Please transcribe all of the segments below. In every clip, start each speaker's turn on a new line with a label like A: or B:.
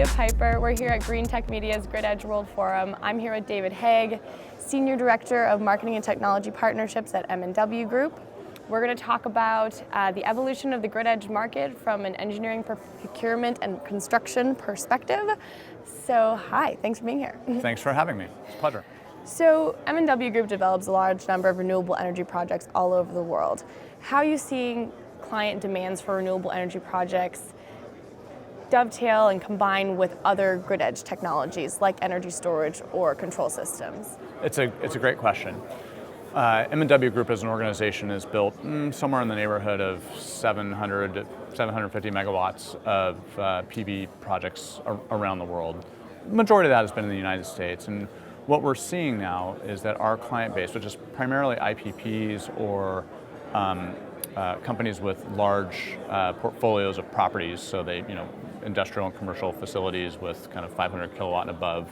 A: Julia Piper. We're here at Green Tech Media's Grid Edge World Forum. I'm here with David Hague, Senior Director of Marketing and Technology Partnerships at M&W Group. We're going to talk about the evolution of the grid edge market from an engineering, procurement, and construction perspective. So, hi, thanks for being here.
B: Thanks for having me. It's a pleasure.
A: So, M&W Group develops a large number of renewable energy projects all over the world. How are you seeing client demands for renewable energy projects dovetail and combine with other grid edge technologies like energy storage or control systems?
B: It's a great question. M&W Group as an organization is built somewhere in the neighborhood of 700 to 750 megawatts of PV projects around the world. The majority of that has been in the United States. And what we're seeing now is that our client base, which is primarily IPPs or companies with large portfolios of properties, so they, industrial and commercial facilities with kind of 500 kilowatt and above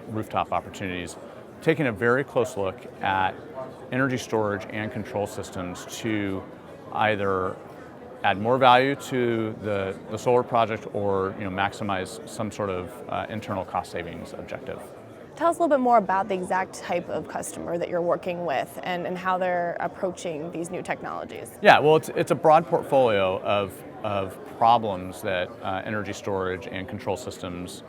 B: rooftop opportunities, taking a very close look at energy storage and control systems to either add more value to the solar project or maximize some sort of internal cost savings objective.
A: Tell us a little bit more about the exact type of customer that you're working with and how they're approaching these new technologies.
B: Yeah, well, it's a broad portfolio of problems that energy storage and control systems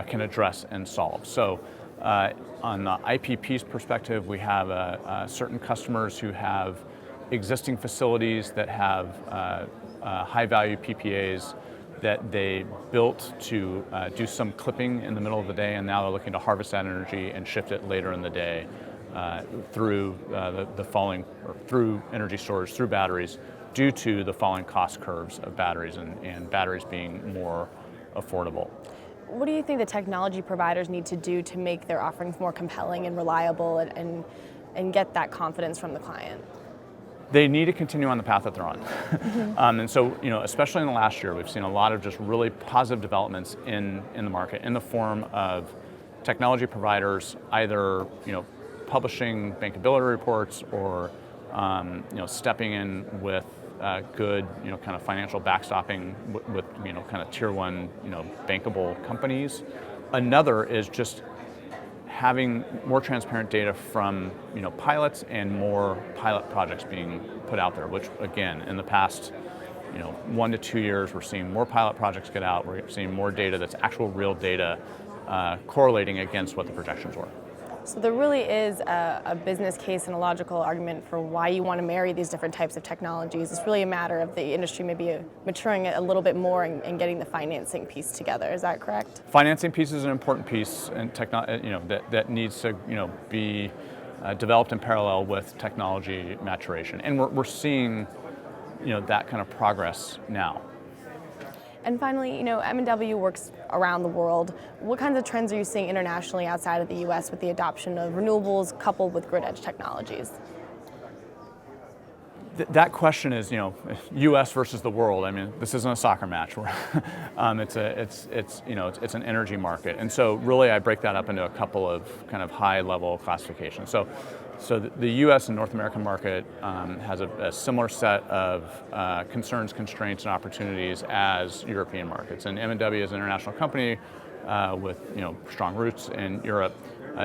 B: can address and solve. So on the IPP's perspective, we have certain customers who have existing facilities that have high-value PPAs that they built to do some clipping in the middle of the day, and now they're looking to harvest that energy and shift it later in the day through through energy storage, through batteries, due to the falling cost curves of batteries and batteries being more affordable.
A: What do you think the technology providers need to do to make their offerings more compelling and reliable and get that confidence from the client?
B: They need to continue on the path that they're on. And so, especially in the last year, we've seen a lot of just really positive developments in the market in the form of technology providers either, publishing bankability reports or, stepping in with good, kind of financial backstopping with kind of tier one, bankable companies. Another is just having more transparent data from pilots and more pilot projects being put out there, which again, in the past 1 to 2 years, we're seeing more pilot projects get out. We're seeing more data that's actual real data correlating against what the projections were.
A: So there really is a business case and a logical argument for why you want to marry these different types of technologies. It's really a matter of the industry maybe maturing it a little bit more and getting the financing piece together. Is that correct?
B: Financing piece is an important piece, and that needs to be developed in parallel with technology maturation. And we're seeing that kind of progress now.
A: And finally, M&W works around the world. What kinds of trends are you seeing internationally outside of the U.S. with the adoption of renewables coupled with grid edge technologies?
B: That question is, U.S. versus the world. I mean, this isn't a soccer match. It's an energy market, and so really, I break that up into a couple of kind of high-level classifications. So the U.S. and North American market has a similar set of concerns, constraints, and opportunities as European markets. And M&W as an international company with strong roots in Europe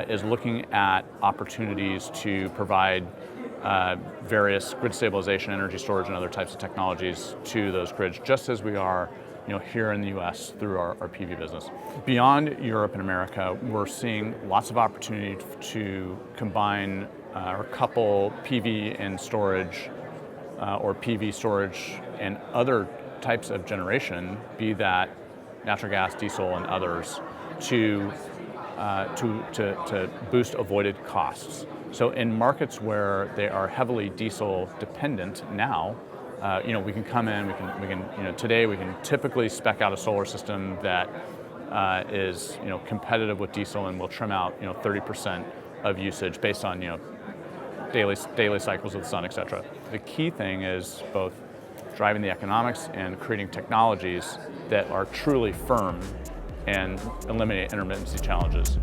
B: is looking at opportunities to provide various grid stabilization, energy storage, and other types of technologies to those grids, just as we are here in the U.S. through our PV business. Beyond Europe and America, we're seeing lots of opportunity to combine or couple PV and storage or PV storage and other types of generation, be that natural gas, diesel, and others, to boost avoided costs. So in markets where they are heavily diesel dependent now, we can come in, today we can typically spec out a solar system that is competitive with diesel and will trim out 30% of usage based on daily cycles of the sun, et cetera. The key thing is both driving the economics and creating technologies that are truly firm and eliminate intermittency challenges.